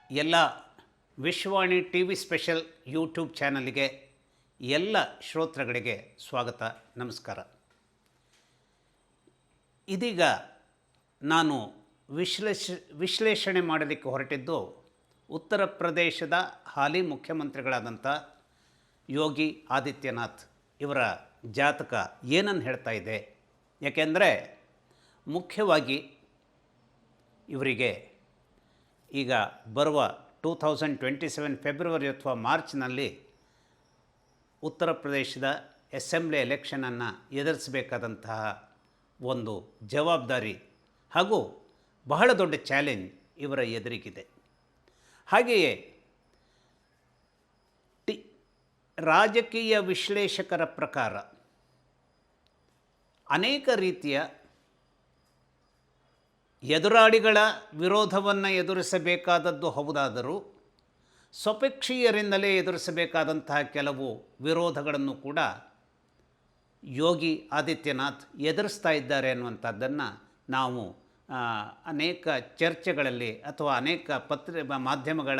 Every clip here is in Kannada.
ಎಲ್ಲ Vishwavani T V special YouTube ಚಾನಲ್ಗೆ ಎಲ್ಲ ಶ್ರೋತೃಗಳಿಗೆ ಸ್ವಾಗತ, ನಮಸ್ಕಾರ. ಇದೀಗ ನಾನು ವಿಶ್ಲೇಷಣೆ ಮಾಡಲಿಕ್ಕೆ ಹೊರಟಿದ್ದು ಉತ್ತರ ಪ್ರದೇಶದ ಹಾಲಿ ಮುಖ್ಯಮಂತ್ರಿಗಳಾದಂಥ ಯೋಗಿ ಆದಿತ್ಯನಾಥ್ ಇವರ ಜಾತಕ ಏನನ್ನು ಹೇಳ್ತಾ ಇದೆ. ಯಾಕೆಂದರೆ ಮುಖ್ಯವಾಗಿ ಇವರಿಗೆ ಈಗ ಬರುವ 2027 ಫೆಬ್ರವರಿ ಅಥವಾ ಮಾರ್ಚ್ನಲ್ಲಿ ಉತ್ತರ ಪ್ರದೇಶದ ಅಸೆಂಬ್ಲಿ ಎಲೆಕ್ಷನನ್ನು ಎದುರಿಸಬೇಕಾದಂತಹ ಒಂದು ಜವಾಬ್ದಾರಿ ಹಾಗೂ ಬಹಳ ದೊಡ್ಡ ಚಾಲೆಂಜ್ ಇವರ ಎದುರಿಗಿದೆ. ಹಾಗೆಯೇ ರಾಜಕೀಯ ವಿಶ್ಲೇಷಕರ ಪ್ರಕಾರ ಅನೇಕ ರೀತಿಯ ಎದುರಾಳಿಗಳ ವಿರೋಧವನ್ನು ಎದುರಿಸಬೇಕಾದದ್ದು ಹೌದಾದರೂ ಸ್ವಪಕ್ಷೀಯರಿಂದಲೇ ಎದುರಿಸಬೇಕಾದಂತಹ ಕೆಲವು ವಿರೋಧಗಳನ್ನು ಕೂಡ ಯೋಗಿ ಆದಿತ್ಯನಾಥ್ ಎದುರಿಸ್ತಾ ಇದ್ದಾರೆ ಅನ್ನುವಂಥದ್ದನ್ನು ನಾವು ಅನೇಕ ಚರ್ಚೆಗಳಲ್ಲಿ ಅಥವಾ ಅನೇಕ ಮಾಧ್ಯಮಗಳ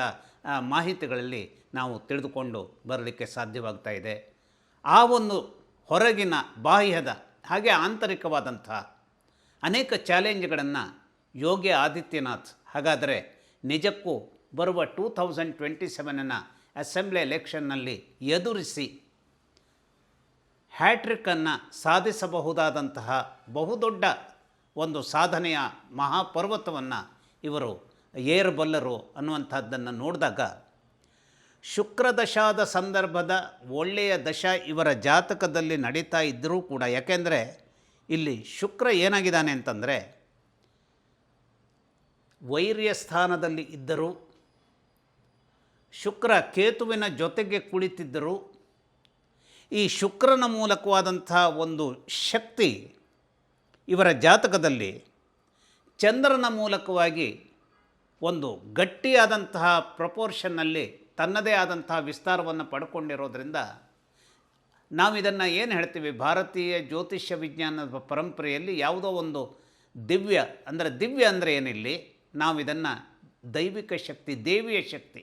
ಮಾಹಿತಿಗಳಲ್ಲಿ ನಾವು ತಿಳಿದುಕೊಂಡು ಬರಲಿಕ್ಕೆ ಸಾಧ್ಯವಾಗ್ತಾ ಇದೆ. ಆ ಒಂದು ಹೊರಗಿನ ಬಾಹ್ಯದ ಹಾಗೆ ಆಂತರಿಕವಾದಂಥ ಅನೇಕ ಚಾಲೆಂಜ್ಗಳನ್ನು ಯೋಗಿ ಆದಿತ್ಯನಾಥ್ ಹಾಗಾದರೆ ನಿಜಕ್ಕೂ ಬರುವ 2027 ಅಸೆಂಬ್ಲಿ ಎಲೆಕ್ಷನ್ನಲ್ಲಿ ಎದುರಿಸಿ ಹ್ಯಾಟ್ರಿಕ್ಕನ್ನು ಸಾಧಿಸಬಹುದಾದಂತಹ ಬಹುದೊಡ್ಡ ಒಂದು ಸಾಧನೆಯ ಮಹಾಪರ್ವತವನ್ನು ಇವರು ಏರಬಲ್ಲರು ಅನ್ನುವಂಥದ್ದನ್ನು ನೋಡಿದಾಗ, ಶುಕ್ರದಶಾದ ಸಂದರ್ಭದ ಒಳ್ಳೆಯ ದಶ ಇವರ ಜಾತಕದಲ್ಲಿ ನಡೀತಾ ಇದ್ದರೂ ಕೂಡ, ಯಾಕೆಂದರೆ ಇಲ್ಲಿ ಶುಕ್ರ ಏನಾಗಿದ್ದಾನೆ ಅಂತಂದರೆ ವೈರ್ಯ ಸ್ಥಾನದಲ್ಲಿ ಇದ್ದರೂ, ಶುಕ್ರ ಕೇತುವಿನ ಜೊತೆಗೆ ಕುಳಿತಿದ್ದರೂ, ಈ ಶುಕ್ರನ ಮೂಲಕವಾದಂಥ ಒಂದು ಶಕ್ತಿ ಇವರ ಜಾತಕದಲ್ಲಿ ಚಂದ್ರನ ಮೂಲಕವಾಗಿ ಒಂದು ಗಟ್ಟಿಯಾದಂತಹ ಪ್ರಪೋರ್ಷನ್ನಲ್ಲಿ ತನ್ನದೇ ಆದಂತಹ ವಿಸ್ತಾರವನ್ನು ಪಡ್ಕೊಂಡಿರೋದ್ರಿಂದ ನಾವಿದನ್ನು ಏನು ಹೇಳ್ತೀವಿ, ಭಾರತೀಯ ಜ್ಯೋತಿಷ್ಯ ವಿಜ್ಞಾನದ ಪರಂಪರೆಯಲ್ಲಿ ಯಾವುದೋ ಒಂದು ದಿವ್ಯ ಅಂದರೆ ಏನಿಲ್ಲಿ ನಾವಿದನ್ನು ದೈವಿಕ ಶಕ್ತಿ, ದೇವಿಯ ಶಕ್ತಿ,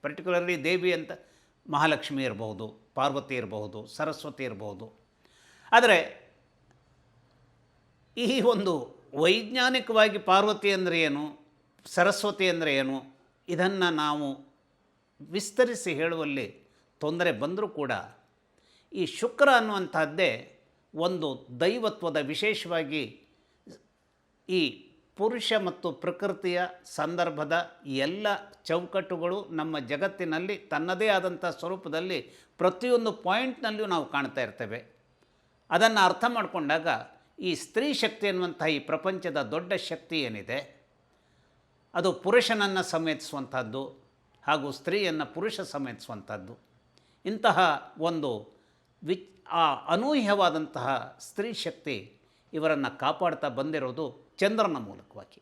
ಪರ್ಟಿಕ್ಯುಲರ್ಲಿ ದೇವಿ ಅಂತ ಮಹಾಲಕ್ಷ್ಮಿ ಇರಬಹುದು, ಪಾರ್ವತಿ ಇರಬಹುದು, ಸರಸ್ವತಿ ಇರಬಹುದು. ಆದರೆ ಈ ಒಂದು ವೈಜ್ಞಾನಿಕವಾಗಿ ಪಾರ್ವತಿ ಅಂದರೆ ಏನು, ಸರಸ್ವತಿ ಅಂದರೆ ಏನು, ಇದನ್ನು ನಾವು ವಿಸ್ತರಿಸಿ ಹೇಳುವಲ್ಲಿ ತೊಂದರೆ ಬಂದರೂ ಕೂಡ ಈ ಶುಕ್ರ ಅನ್ನುವಂಥದ್ದೇ ಒಂದು ದೈವತ್ವದ, ವಿಶೇಷವಾಗಿ ಈ ಪುರುಷ ಮತ್ತು ಪ್ರಕೃತಿಯ ಸಂದರ್ಭದ ಎಲ್ಲ ಚೌಕಟ್ಟುಗಳು ನಮ್ಮ ಜಗತ್ತಿನಲ್ಲಿ ತನ್ನದೇ ಆದಂಥ ಸ್ವರೂಪದಲ್ಲಿ ಪ್ರತಿಯೊಂದು ಪಾಯಿಂಟ್ನಲ್ಲಿಯೂ ನಾವು ಕಾಣ್ತಾ ಇರ್ತೇವೆ. ಅದನ್ನು ಅರ್ಥ ಮಾಡಿಕೊಂಡಾಗ ಈ ಸ್ತ್ರೀ ಶಕ್ತಿ ಅನ್ನುವಂಥ ಈ ಪ್ರಪಂಚದ ದೊಡ್ಡ ಶಕ್ತಿ ಏನಿದೆ ಅದು ಪುರುಷನನ್ನು ಸಮೇತಿಸುವಂಥದ್ದು ಹಾಗೂ ಸ್ತ್ರೀಯನ್ನು ಪುರುಷ ಸಮೇತಿಸುವಂಥದ್ದು. ಇಂತಹ ಒಂದು ಅನೂಹ್ಯವಾದಂತಹ ಸ್ತ್ರೀ ಶಕ್ತಿ ಇವರನ್ನು ಕಾಪಾಡ್ತಾ ಬಂದಿರೋದು ಚಂದ್ರನ ಮೂಲಕವಾಗಿ.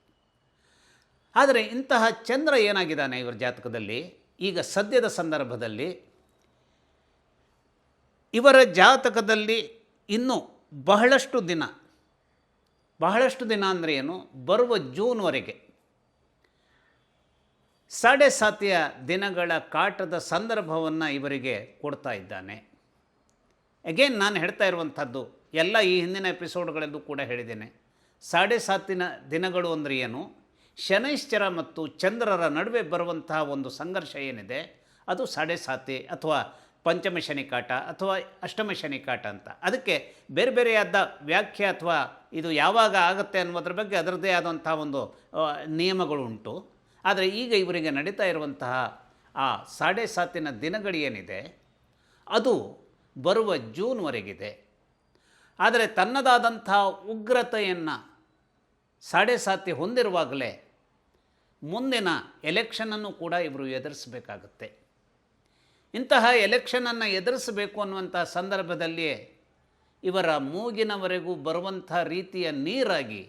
ಆದರೆ ಇಂತಹ ಚಂದ್ರ ಏನಾಗಿದ್ದಾನೆ ಇವರ ಜಾತಕದಲ್ಲಿ ಈಗ ಸದ್ಯದ ಸಂದರ್ಭದಲ್ಲಿ, ಇವರ ಜಾತಕದಲ್ಲಿ ಇನ್ನೂ ಬಹಳಷ್ಟು ದಿನ ಅಂದರೆ ಏನು, ಬರುವ ಜೂನ್ವರೆಗೆ 7.5 ದಿನಗಳ ಕಾಟದ ಸಂದರ್ಭವನ್ನು ಇವರಿಗೆ ಕೊಡ್ತಾ ಇದ್ದಾನೆ. ಅಗೇನ್ ನಾನು ಹೇಳ್ತಾ ಇರುವಂಥದ್ದು ಎಲ್ಲ ಈ ಹಿಂದಿನ ಎಪಿಸೋಡ್ಗಳಲ್ಲೂ ಕೂಡ ಹೇಳಿದ್ದೇನೆ. 7.5 ದಿನಗಳು ಅಂದರೆ ಏನು, ಶನೈಶ್ಚರ ಮತ್ತು ಚಂದ್ರರ ನಡುವೆ ಬರುವಂತಹ ಒಂದು ಸಂಘರ್ಷ ಏನಿದೆ ಅದು 7.5 ಅಥವಾ ಪಂಚಮ ಶನಿಕಾಟ ಅಥವಾ ಅಷ್ಟಮ ಶನಿಕಾಟ ಅಂತ. ಅದಕ್ಕೆ ಬೇರೆ ಬೇರೆಯಾದ ವ್ಯಾಖ್ಯೆ ಅಥವಾ ಇದು ಯಾವಾಗ ಆಗುತ್ತೆ ಅನ್ನೋದ್ರ ಬಗ್ಗೆ ಅದರದ್ದೇ ಆದಂಥ ಒಂದು ನಿಯಮಗಳು ಉಂಟು. ಆದರೆ ಈಗ ಇವರಿಗೆ ನಡೀತಾ ಇರುವಂತಹ ಆ 7.5 ದಿನಗಳು ಏನಿದೆ ಅದು ಬರುವ ಜೂನ್ವರೆಗಿದೆ. ಆದರೆ ತನ್ನದಾದಂಥ ಉಗ್ರತೆಯನ್ನು 7.5 ಹೊಂದಿರುವಾಗಲೇ ಮುಂದಿನ ಎಲೆಕ್ಷನನ್ನು ಕೂಡ ಇವರು ಎದುರಿಸಬೇಕಾಗುತ್ತೆ. ಇಂತಹ ಎಲೆಕ್ಷನನ್ನು ಎದುರಿಸಬೇಕು ಅನ್ನುವಂಥ ಸಂದರ್ಭದಲ್ಲಿಯೇ ಇವರ ಮೂಗಿನವರೆಗೂ ಬರುವಂಥ ರೀತಿಯ ನೀರಾಗಿ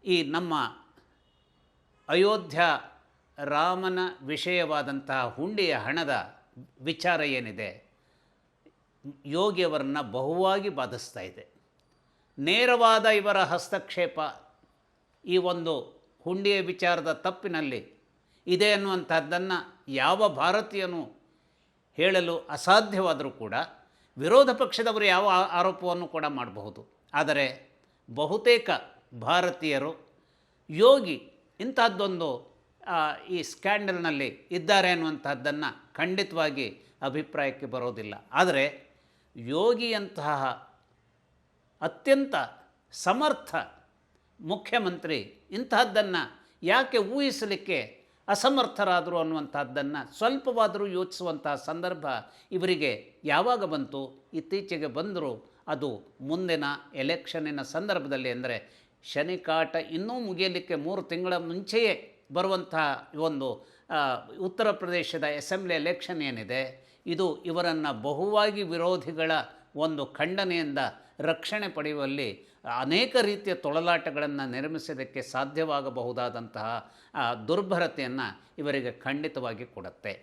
ಈ ನಮ್ಮ ಅಯೋಧ್ಯ ರಾಮನ ವಿಷಯವಾದಂತಹ ಹುಂಡಿಯ ಹಣದ ವಿಚಾರ ಏನಿದೆ, ಯೋಗಿಯವರನ್ನು ಬಹುವಾಗಿ ಬಾಧಿಸ್ತಾ ಇದೆ. ನೇರವಾದ ಇವರ ಹಸ್ತಕ್ಷೇಪ ಈ ಒಂದು ಹುಂಡಿಯ ವಿಚಾರದ ತಪ್ಪಿನಲ್ಲಿ ಇದೆ ಅನ್ನುವಂಥದ್ದನ್ನು ಯಾವ ಭಾರತೀಯನೂ ಹೇಳಲು ಅಸಾಧ್ಯವಾದರೂ ಕೂಡ ವಿರೋಧ ಪಕ್ಷದವರು ಯಾವ ಆರೋಪವನ್ನು ಕೂಡ ಮಾಡಬಹುದು. ಆದರೆ ಬಹುತೇಕ ಭಾರತೀಯರು ಯೋಗಿ ಇಂತಹದ್ದೊಂದು ಈ ಸ್ಕ್ಯಾಂಡಲ್ನಲ್ಲಿ ಇದ್ದಾರೆ ಅನ್ನುವಂಥದ್ದನ್ನು ಖಂಡಿತವಾಗಿ ಅಭಿಪ್ರಾಯಕ್ಕೆ ಬರೋದಿಲ್ಲ. ಆದರೆ ಯೋಗಿಯಂತಹ ಅತ್ಯಂತ ಸಮರ್ಥ ಮುಖ್ಯಮಂತ್ರಿ ಇಂತಹದ್ದನ್ನು ಯಾಕೆ ಊಹಿಸಲಿಕ್ಕೆ ಅಸಮರ್ಥರಾದರು ಅನ್ನುವಂಥದ್ದನ್ನು ಸ್ವಲ್ಪವಾದರೂ ಯೋಚಿಸುವಂತಹ ಸಂದರ್ಭ ಇವರಿಗೆ ಯಾವಾಗ ಬಂತು? ಇತ್ತೀಚೆಗೆ ಬಂದರೂ ಅದು ಮುಂದಿನ ಎಲೆಕ್ಷನ್ನಿನ ಸಂದರ್ಭದಲ್ಲಿ. ಅಂದರೆ ಶನಿಕಾಟ ಇನ್ನೂ ಮುಗಿಯಲಿಕ್ಕೆ 3 ತಿಂಗಳ ಮುಂಚೆಯೇ ಬರುವಂತಹ ಒಂದು ಉತ್ತರ ಪ್ರದೇಶದ ಅಸೆಂಬ್ಲಿ ಎಲೆಕ್ಷನ್ ಏನಿದೆ, ಇದು ಇವರನ್ನು ಬಹುವಾಗಿ ವಿರೋಧಿಗಳ ಒಂದು ಖಂಡನೆಯಿಂದ ರಕ್ಷಣೆ ಪಡೆಯುವಲ್ಲಿ ಅನೇಕ ರೀತಿಯ ತೊಳಲಾಟಗಳನ್ನು ನಿರ್ಮಿಸೋದಕ್ಕೆ ಸಾಧ್ಯವಾಗಬಹುದಾದಂತಹ ದುರ್ಭರತೆಯನ್ನು ಇವರಿಗೆ ಖಂಡಿತವಾಗಿ ಕೊಡುತ್ತೆ.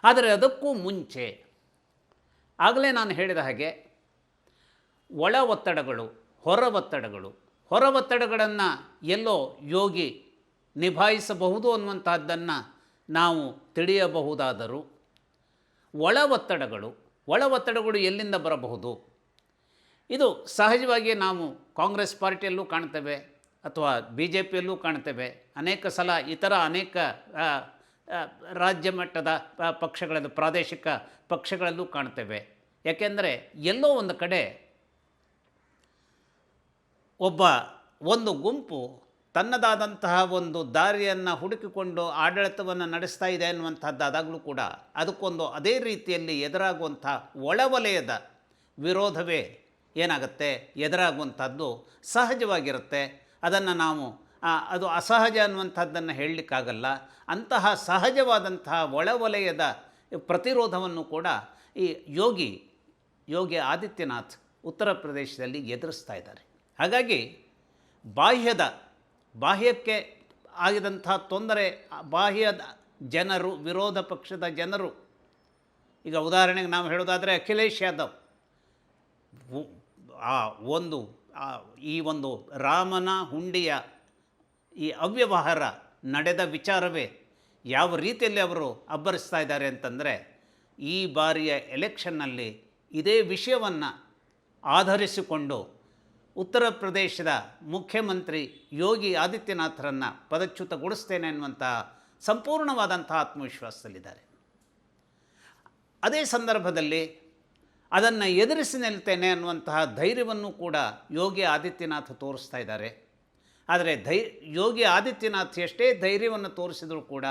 ಆದರೆ ಅದಕ್ಕೂ ಮುಂಚೆ ಆಗಲೇ ನಾನು ಹೇಳಿದ ಹಾಗೆ ಒಳ ಒತ್ತಡಗಳು, ಹೊರ ಒತ್ತಡಗಳನ್ನು ಎಲ್ಲೋ ಯೋಗಿ ನಿಭಾಯಿಸಬಹುದು ಅನ್ನುವಂಥದ್ದನ್ನು ನಾವು ತಿಳಿಯಬಹುದಾದರೂ ಒಳ ಒತ್ತಡಗಳು ಎಲ್ಲಿಂದ ಬರಬಹುದು? ಇದು ಸಹಜವಾಗಿ ನಾವು ಕಾಂಗ್ರೆಸ್ ಪಾರ್ಟಿಯಲ್ಲೂ ಕಾಣ್ತೇವೆ ಅಥವಾ BJPಯಲ್ಲೂ ಕಾಣ್ತೇವೆ, ಅನೇಕ ಸಲ ಇತರ ಅನೇಕ ರಾಜ್ಯ ಮಟ್ಟದ ಪಕ್ಷಗಳಲ್ಲೂ ಪ್ರಾದೇಶಿಕ ಪಕ್ಷಗಳಲ್ಲೂ ಕಾಣ್ತೇವೆ. ಯಾಕೆಂದರೆ ಎಲ್ಲೋ ಒಂದು ಕಡೆ ಒಂದು ಗುಂಪು ತನ್ನದಾದಂತಹ ಒಂದು ದಾರಿಯನ್ನು ಹುಡುಕಿಕೊಂಡು ಆಡಳಿತವನ್ನು ನಡೆಸ್ತಾ ಇದೆ ಅನ್ನುವಂಥದ್ದಾದಾಗಲೂ ಕೂಡ ಅದಕ್ಕೊಂದು ಅದೇ ರೀತಿಯಲ್ಲಿ ಎದುರಾಗುವಂಥ ಒಳವಲಯದ ವಿರೋಧವೇ ಏನಾಗುತ್ತೆ, ಎದುರಾಗುವಂಥದ್ದು ಸಹಜವಾಗಿರುತ್ತೆ. ಅದನ್ನು ನಾವು ಅದು ಅಸಹಜ ಅನ್ನುವಂಥದ್ದನ್ನು ಹೇಳಲಿಕ್ಕಾಗಲ್ಲ. ಅಂತಹ ಸಹಜವಾದಂತಹ ಒಳವಲಯದ ಪ್ರತಿರೋಧವನ್ನು ಕೂಡ ಈ ಯೋಗಿ ಆದಿತ್ಯನಾಥ್ ಉತ್ತರ ಪ್ರದೇಶದಲ್ಲಿ ಎದುರಿಸ್ತಾ ಇದ್ದಾರೆ. ಹಾಗಾಗಿ ಬಾಹ್ಯಕ್ಕೆ ಆಗಿದಂಥ ತೊಂದರೆ, ಬಾಹ್ಯದ ಜನರು, ವಿರೋಧ ಪಕ್ಷದ ಜನರು, ಈಗ ಉದಾಹರಣೆಗೆ ನಾವು ಹೇಳೋದಾದರೆ ಅಖಿಲೇಶ್ ಯಾದವ್ ಈ ಒಂದು ರಾಮನ ಹುಂಡಿಯ ಈ ಅವ್ಯವಹಾರ ನಡೆದ ವಿಚಾರವೇ ಯಾವ ರೀತಿಯಲ್ಲಿ ಅವರು ಅಬ್ಬರಿಸ್ತಾ ಇದ್ದಾರೆ ಅಂತಂದರೆ, ಈ ಬಾರಿಯ ಎಲೆಕ್ಷನ್ನಲ್ಲಿ ಇದೇ ವಿಷಯವನ್ನು ಆಧರಿಸಿಕೊಂಡು ಉತ್ತರ ಪ್ರದೇಶದ ಮುಖ್ಯಮಂತ್ರಿ ಯೋಗಿ ಆದಿತ್ಯನಾಥರನ್ನು ಪದಚ್ಯುತಗೊಳಿಸ್ತೇನೆ ಅನ್ನುವಂಥ ಸಂಪೂರ್ಣವಾದಂಥ ಆತ್ಮವಿಶ್ವಾಸದಲ್ಲಿದ್ದಾರೆ. ಅದೇ ಸಂದರ್ಭದಲ್ಲಿ ಅದನ್ನು ಎದುರಿಸಿ ನಿಲ್ತೇನೆ ಅನ್ನುವಂತಹ ಧೈರ್ಯವನ್ನು ಕೂಡ ಯೋಗಿ ಆದಿತ್ಯನಾಥ್ ತೋರಿಸ್ತಾ ಇದ್ದಾರೆ. ಆದರೆ ಯೋಗಿ ಆದಿತ್ಯನಾಥ್ ಎಷ್ಟೇ ಧೈರ್ಯವನ್ನು ತೋರಿಸಿದರೂ ಕೂಡ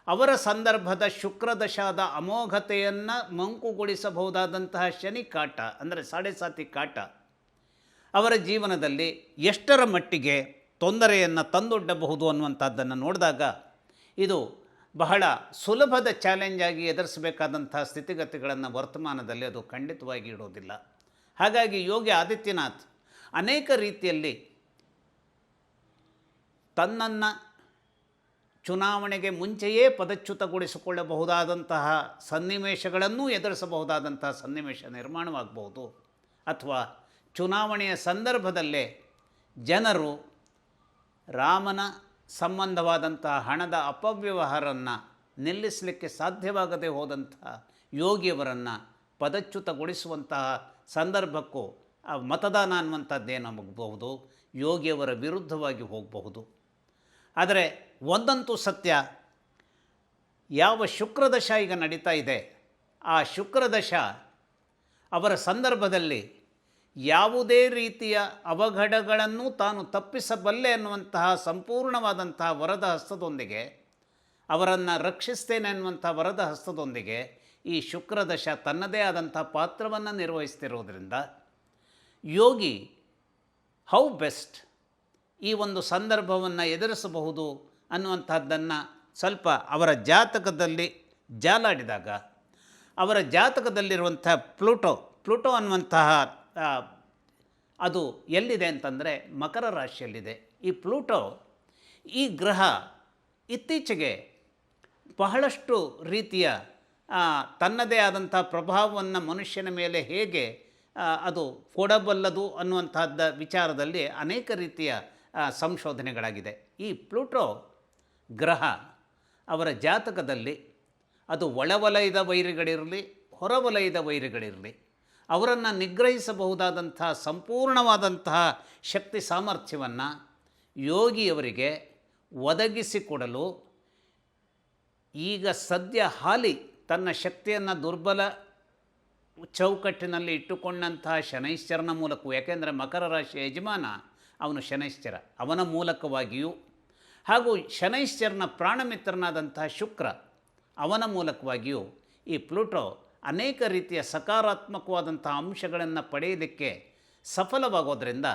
ಅವರ ಸಂದರ್ಭದ ಶುಕ್ರದಶಾದ ಅಮೋಘತೆಯನ್ನು ಮಂಕುಗೊಳಿಸಬಹುದಾದಂತಹ ಶನಿ ಕಾಟ, ಅಂದರೆ 7.5 ಕಾಟ ಅವರ ಜೀವನದಲ್ಲಿ ಎಷ್ಟರ ಮಟ್ಟಿಗೆ ತೊಂದರೆಯನ್ನು ತಂದೊಡ್ಡಬಹುದು ಅನ್ನುವಂಥದ್ದನ್ನು ನೋಡಿದಾಗ ಇದು ಬಹಳ ಸುಲಭದ ಚಾಲೆಂಜಾಗಿ ಎದುರಿಸಬೇಕಾದಂಥ ಸ್ಥಿತಿಗತಿಗಳನ್ನು ವರ್ತಮಾನದಲ್ಲಿ ಅದು ಖಂಡಿತವಾಗಿ ಇಡೋದಿಲ್ಲ. ಹಾಗಾಗಿ ಯೋಗಿ ಆದಿತ್ಯನಾಥ್ ಅನೇಕ ರೀತಿಯಲ್ಲಿ ತನ್ನನ್ನು ಚುನಾವಣೆಗೆ ಮುಂಚೆಯೇ ಪದಚ್ಯುತಗೊಳಿಸಿಕೊಳ್ಳಬಹುದಾದಂತಹ ಸನ್ನಿವೇಶಗಳನ್ನೂ ಎದುರಿಸಬಹುದಾದಂತಹ ಸನ್ನಿವೇಶ ನಿರ್ಮಾಣವಾಗಬಹುದು. ಅಥವಾ ಚುನಾವಣೆಯ ಸಂದರ್ಭದಲ್ಲೇ ಜನರು ರಾಮನ ಸಂಬಂಧವಾದಂತಹ ಹಣದ ಅಪವ್ಯವಹಾರವನ್ನು ನಿಲ್ಲಿಸಲಿಕ್ಕೆ ಸಾಧ್ಯವಾಗದೆ ಹೋದಂತಹ ಯೋಗಿಯವರನ್ನು ಪದಚ್ಯುತಗೊಳಿಸುವಂತಹ ಸಂದರ್ಭಕ್ಕೂ ಮತದಾನ ಅನ್ನುವಂಥದ್ದೇನಾಗಬಹುದು, ಯೋಗಿಯವರ ವಿರುದ್ಧವಾಗಿ ಹೋಗಬಹುದು. ಆದರೆ ಒಂದಂತೂ ಸತ್ಯ, ಯಾವ ಶುಕ್ರದಶ ಈಗ ನಡೀತಾ ಇದೆ, ಆ ಶುಕ್ರದಶ ಅವರ ಸಂದರ್ಭದಲ್ಲಿ ಯಾವುದೇ ರೀತಿಯ ಅವಘಡಗಳನ್ನು ತಾನು ತಪ್ಪಿಸಬಲ್ಲೆ ಅನ್ನುವಂತಹ ಸಂಪೂರ್ಣವಾದಂತಹ ವರದ ಹಸ್ತದೊಂದಿಗೆ, ಅವರನ್ನು ರಕ್ಷಿಸ್ತೇನೆ ಅನ್ನುವಂಥ ವರದ ಹಸ್ತದೊಂದಿಗೆ ಈ ಶುಕ್ರದಶ ತನ್ನದೇ ಆದಂಥ ಪಾತ್ರವನ್ನು ನಿರ್ವಹಿಸ್ತಿರೋದ್ರಿಂದ ಯೋಗಿ ಹೌ ಬೆಸ್ಟ್ ಈ ಒಂದು ಸಂದರ್ಭವನ್ನು ಎದುರಿಸಬಹುದು ಅನ್ನುವಂಥದ್ದನ್ನು ಸ್ವಲ್ಪ ಅವರ ಜಾತಕದಲ್ಲಿ ಜಾಲಾಡಿದಾಗ, ಅವರ ಜಾತಕದಲ್ಲಿರುವಂಥ ಪ್ಲೂಟೋ ಅನ್ನುವಂತಹ ಅದು ಎಲ್ಲಿದೆ ಅಂತಂದರೆ ಮಕರ ರಾಶಿಯಲ್ಲಿದೆ. ಈ ಪ್ಲೂಟೋ ಈ ಗ್ರಹ ಇತ್ತೀಚೆಗೆ ಬಹಳಷ್ಟು ರೀತಿಯ ತನ್ನದೇ ಆದಂಥ ಪ್ರಭಾವವನ್ನು ಮನುಷ್ಯನ ಮೇಲೆ ಹೇಗೆ ಅದು ಕೊಡಬಲ್ಲದು ಅನ್ನುವಂಥದ್ದ ವಿಚಾರದಲ್ಲಿ ಅನೇಕ ರೀತಿಯ ಸಂಶೋಧನೆಗಳಾಗಿದೆ. ಈ ಪ್ಲೂಟೋ ಗ್ರಹ ಅವರ ಜಾತಕದಲ್ಲಿ ಅದು ಒಳವಲಯದ ವೈರಿಗಳಿರಲಿ, ಹೊರವಲಯದ ವೈರಿಗಳಿರಲಿ, ಅವರನ್ನು ನಿಗ್ರಹಿಸಬಹುದಾದಂಥ ಸಂಪೂರ್ಣವಾದಂತಹ ಶಕ್ತಿ ಸಾಮರ್ಥ್ಯವನ್ನು ಯೋಗಿಯವರಿಗೆ ಒದಗಿಸಿಕೊಡಲು ಈಗ ಸದ್ಯ ಹಾಲಿ ತನ್ನ ಶಕ್ತಿಯನ್ನು ದುರ್ಬಲ ಚೌಕಟ್ಟಿನಲ್ಲಿ ಇಟ್ಟುಕೊಂಡಂತಹ ಶನೈಶ್ಚರನ ಮೂಲಕವೂ, ಯಾಕೆಂದರೆ ಮಕರ ರಾಶಿಯ ಯಜಮಾನ ಅವನು ಶನೈಶ್ಚರ, ಅವನ ಮೂಲಕವಾಗಿಯೂ ಹಾಗೂ ಶನೈಶ್ಚರನ ಪ್ರಾಣಮಿತ್ರನಾದಂತಹ ಶುಕ್ರ ಅವನ ಮೂಲಕವಾಗಿಯೂ ಈ ಪ್ಲೂಟೋ ಅನೇಕ ರೀತಿಯ ಸಕಾರಾತ್ಮಕವಾದಂಥ ಅಂಶಗಳನ್ನು ಪಡೆಯೋದಕ್ಕೆ ಸಫಲವಾಗೋದ್ರಿಂದ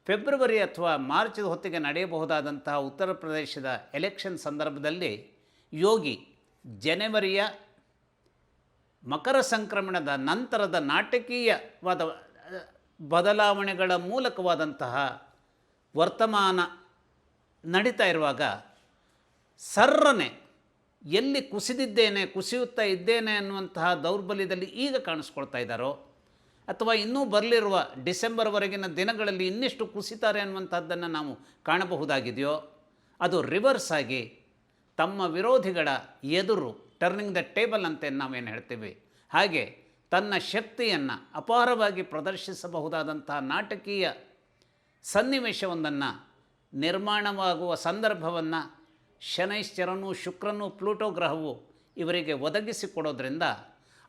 ಫೆಬ್ರವರಿ ಅಥವಾ ಮಾರ್ಚ್ ಹೊತ್ತಿಗೆ ನಡೆಯಬಹುದಾದಂತಹ ಉತ್ತರ ಪ್ರದೇಶದ ಎಲೆಕ್ಷನ್ ಸಂದರ್ಭದಲ್ಲಿ ಯೋಗಿ ಜನವರಿಯ ಮಕರ ಸಂಕ್ರಮಣದ ನಂತರದ ನಾಟಕೀಯವಾದ ಬದಲಾವಣೆಗಳ ಮೂಲಕವಾದಂತಹ ವರ್ತಮಾನ ನಡೀತಾ ಇರುವಾಗ ಸರ್ರನೆ ಎಲ್ಲಿ ಕುಸಿಯುತ್ತಾ ಇದ್ದೇನೆ ಅನ್ನುವಂತಹ ದೌರ್ಬಲ್ಯದಲ್ಲಿ ಈಗ ಕಾಣಿಸ್ಕೊಳ್ತಾ ಇದ್ದಾರೋ, ಅಥವಾ ಇನ್ನೂ ಬರಲಿರುವ ಡಿಸೆಂಬರ್ವರೆಗಿನ ದಿನಗಳಲ್ಲಿ ಇನ್ನಿಷ್ಟು ಕುಸಿತಾರೆ ಅನ್ನುವಂಥದ್ದನ್ನು ನಾವು ಕಾಣಬಹುದಾಗಿದೆಯೋ, ಅದು ರಿವರ್ಸ್ ಆಗಿ ತಮ್ಮ ವಿರೋಧಿಗಳ ಎದುರು ಟರ್ನಿಂಗ್ ದ ಟೇಬಲ್ ಅಂತ ನಾವೇನು ಹೇಳ್ತೀವಿ, ಹಾಗೆ ತನ್ನ ಶಕ್ತಿಯನ್ನು ಅಪಾರವಾಗಿ ಪ್ರದರ್ಶಿಸಬಹುದಾದಂಥ ನಾಟಕೀಯ ಸನ್ನಿವೇಶವೊಂದನ್ನು ನಿರ್ಮಾಣವಾಗುವ ಸಂದರ್ಭವನ್ನು ಶನೈಶ್ಚರನು, ಶುಕ್ರನು, ಪ್ಲೂಟೋ ಗ್ರಹವು ಇವರಿಗೆ ಒದಗಿಸಿಕೊಡೋದ್ರಿಂದ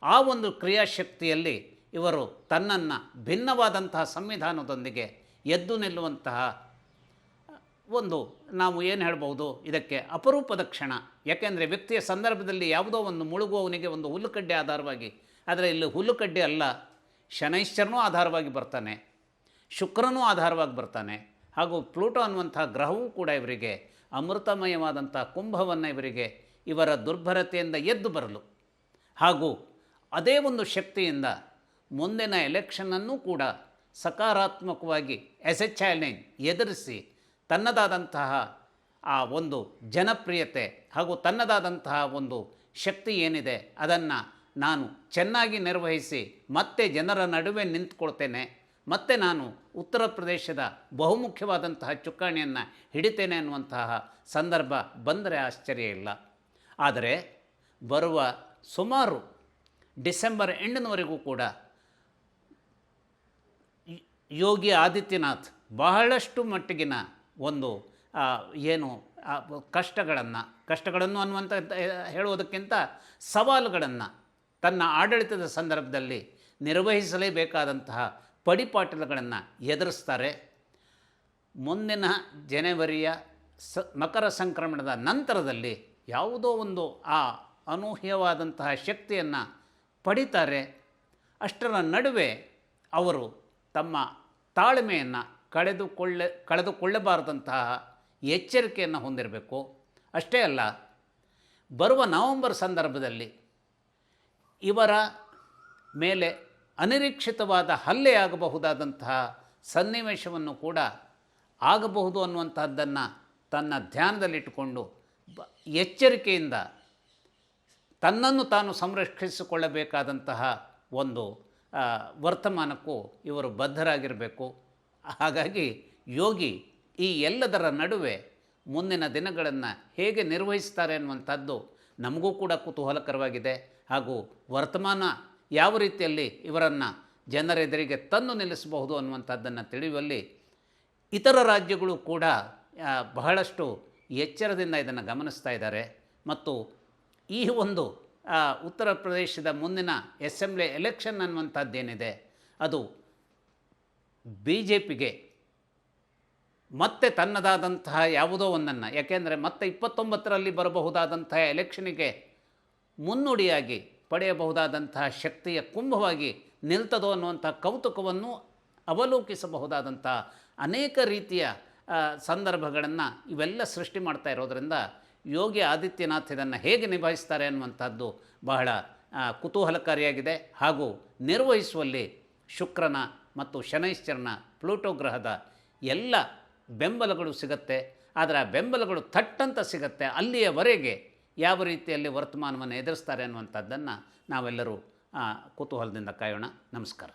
ಆ ಒಂದು ಕ್ರಿಯಾಶಕ್ತಿಯಲ್ಲಿ ಇವರು ತನ್ನನ್ನು ಭಿನ್ನವಾದಂತಹ ಸಂವಿಧಾನದೊಂದಿಗೆ ಎದ್ದು ನಿಲ್ಲುವಂತಹ ಒಂದು, ನಾವು ಏನು ಹೇಳ್ಬೋದು, ಇದಕ್ಕೆ ಅಪರೂಪದ ಕ್ಷಣ. ಯಾಕೆಂದರೆ ವ್ಯಕ್ತಿಯ ಸಂದರ್ಭದಲ್ಲಿ ಯಾವುದೋ ಒಂದು ಮುಳುಗುವವನಿಗೆ ಒಂದು ಹುಲ್ಲುಕಡ್ಡೆ ಆಧಾರವಾಗಿ, ಆದರೆ ಇಲ್ಲಿ ಹುಲ್ಲುಕಡ್ಡೆ ಅಲ್ಲ, ಶನೈಶ್ಚರನೂ ಆಧಾರವಾಗಿ ಬರ್ತಾನೆ, ಶುಕ್ರನೂ ಆಧಾರವಾಗಿ ಬರ್ತಾನೆ, ಹಾಗೂ ಪ್ಲೂಟೋ ಅನ್ನುವಂಥ ಗ್ರಹವೂ ಕೂಡ ಇವರಿಗೆ ಅಮೃತಮಯವಾದಂಥ ಕುಂಭವನ್ನು ಇವರಿಗೆ ಇವರ ದುರ್ಭರತೆಯಿಂದ ಎದ್ದು ಬರಲು, ಹಾಗೂ ಅದೇ ಒಂದು ಶಕ್ತಿಯಿಂದ ಮುಂದಿನ ಎಲೆಕ್ಷನ್ನನ್ನು ಕೂಡ ಸಕಾರಾತ್ಮಕವಾಗಿ ಎಸ್ ಎ ಚಾಲೆಂಜ್ ಎದುರಿಸಿ ತನ್ನದಾದಂತಹ ಆ ಒಂದು ಜನಪ್ರಿಯತೆ ಹಾಗೂ ತನ್ನದಾದಂತಹ ಒಂದು ಶಕ್ತಿ ಏನಿದೆ ಅದನ್ನು ನಾನು ಚೆನ್ನಾಗಿ ನಿರ್ವಹಿಸಿ ಮತ್ತೆ ಜನರ ನಡುವೆ ನಿಂತುಕೊಳ್ತೇನೆ, ಮತ್ತು ನಾನು ಉತ್ತರ ಪ್ರದೇಶದ ಬಹುಮುಖ್ಯವಾದಂತಹ ಚುಕ್ಕಾಣಿಯನ್ನು ಹಿಡಿತೇನೆ ಅನ್ನುವಂತಹ ಸಂದರ್ಭ ಬಂದರೆ ಆಶ್ಚರ್ಯ ಇಲ್ಲ. ಆದರೆ ಬರುವ ಸುಮಾರು ಡಿಸೆಂಬರ್ ಎಂಡಿನವರೆಗೂ ಕೂಡ ಯೋಗಿ ಆದಿತ್ಯನಾಥ್ ಬಹಳಷ್ಟು ಮಟ್ಟಿಗಿನ ಒಂದು ಏನು ಕಷ್ಟಗಳನ್ನು ಅನ್ನುವಂಥ ಹೇಳುವುದಕ್ಕಿಂತ ಸವಾಲುಗಳನ್ನು ತನ್ನ ಆಡಳಿತದ ಸಂದರ್ಭದಲ್ಲಿ ನಿರ್ವಹಿಸಲೇಬೇಕಾದಂತಹ ಪಡಿಪಾಟಲುಗಳನ್ನು ಎದುರಿಸ್ತಾರೆ. ಮುಂದಿನ ಜನವರಿಯ ಮಕರ ಸಂಕ್ರಮಣದ ನಂತರದಲ್ಲಿ ಯಾವುದೋ ಒಂದು ಆ ಅನೂಹ್ಯವಾದಂತಹ ಶಕ್ತಿಯನ್ನು ಪಡಿತಾರೆ. ಅಷ್ಟರ ನಡುವೆ ಅವರು ತಮ್ಮ ತಾಳ್ಮೆಯನ್ನು ಕಳೆದುಕೊಳ್ಳಬಾರದಂತಹ ಎಚ್ಚರಿಕೆಯನ್ನು ಹೊಂದಿರಬೇಕು. ಅಷ್ಟೇ ಅಲ್ಲ, ಬರುವ ನವೆಂಬರ್ ಸಂದರ್ಭದಲ್ಲಿ ಇವರ ಮೇಲೆ ಅನಿರೀಕ್ಷಿತವಾದ ಹಲ್ಲೆಯಾಗಬಹುದಾದಂತಹ ಸನ್ನಿವೇಶವನ್ನು ಕೂಡ ಆಗಬಹುದು ಅನ್ನುವಂಥದ್ದನ್ನು ತನ್ನ ಧ್ಯಾನದಲ್ಲಿಟ್ಟುಕೊಂಡು ಎಚ್ಚರಿಕೆಯಿಂದ ತನ್ನನ್ನು ತಾನು ಸಂರಕ್ಷಿಸಿಕೊಳ್ಳಬೇಕಾದಂತಹ ಒಂದು ವರ್ತಮಾನಕ್ಕೂ ಇವರು ಬದ್ಧರಾಗಿರಬೇಕು. ಹಾಗಾಗಿ ಯೋಗಿ ಈ ಎಲ್ಲದರ ನಡುವೆ ಮುಂದಿನ ದಿನಗಳನ್ನು ಹೇಗೆ ನಿರ್ವಹಿಸ್ತಾರೆ ಅನ್ನುವಂಥದ್ದು ನಮಗೂ ಕೂಡ ಕುತೂಹಲಕರವಾಗಿದೆ. ಹಾಗೂ ವರ್ತಮಾನ ಯಾವ ರೀತಿಯಲ್ಲಿ ಇವರನ್ನು ಜನರೆದುರಿಗೆ ತಂದು ನಿಲ್ಲಿಸಬಹುದು ಅನ್ನುವಂಥದ್ದನ್ನು ತಿಳಿಯುವಲ್ಲಿ ಇತರ ರಾಜ್ಯಗಳು ಕೂಡ ಬಹಳಷ್ಟು ಎಚ್ಚರದಿಂದ ಇದನ್ನು ಗಮನಿಸ್ತಾ ಇದ್ದಾರೆ. ಮತ್ತು ಈ ಒಂದು ಉತ್ತರ ಪ್ರದೇಶದ ಮುಂದಿನ ಅಸೆಂಬ್ಲಿ ಎಲೆಕ್ಷನ್ ಅನ್ನುವಂಥದ್ದೇನಿದೆ ಅದು BJPಗೆ ಮತ್ತೆ ತನ್ನದಾದಂತಹ ಯಾವುದೋ ಒಂದನ್ನು, ಯಾಕೆಂದರೆ ಮತ್ತೆ 29ರಲ್ಲಿ ಬರಬಹುದಾದಂತಹ ಎಲೆಕ್ಷನಿಗೆ ಮುನ್ನುಡಿಯಾಗಿ ಪಡೆಯಬಹುದಾದಂತಹ ಶಕ್ತಿಯ ಕುಂಭವಾಗಿ ನಿಲ್ತದೋ ಅನ್ನುವಂಥ ಕೌತುಕವನ್ನು ಅವಲೋಕಿಸಬಹುದಾದಂಥ ಅನೇಕ ರೀತಿಯ ಸಂದರ್ಭಗಳನ್ನು ಇವೆಲ್ಲ ಸೃಷ್ಟಿ ಮಾಡ್ತಾ ಇರೋದರಿಂದ ಯೋಗಿ ಆದಿತ್ಯನಾಥ್ ಇದನ್ನು ಹೇಗೆ ನಿಭಾಯಿಸ್ತಾರೆ ಅನ್ನುವಂಥದ್ದು ಬಹಳ ಕುತೂಹಲಕಾರಿಯಾಗಿದೆ. ಹಾಗೂ ನಿರ್ವಹಿಸುವಲ್ಲಿ ಶುಕ್ರನ ಮತ್ತು ಶನೈಶ್ಚರನ ಪ್ಲೂಟೋ ಗ್ರಹದ ಎಲ್ಲ ಬೆಂಬಲಗಳು ಸಿಗುತ್ತೆ. ಆದರೆ ಆ ಬೆಂಬಲಗಳು ಥಟ್ಟಂತ ಸಿಗುತ್ತೆ. ಅಲ್ಲಿಯವರೆಗೆ ಯಾವ ರೀತಿಯಲ್ಲಿ ವರ್ತಮಾನವನ್ನು ಎದುರಿಸ್ತಾರೆ ಅನ್ನುವಂಥದ್ದನ್ನು ನಾವೆಲ್ಲರೂ ಕುತೂಹಲದಿಂದ ಕಾಯೋಣ. ನಮಸ್ಕಾರ.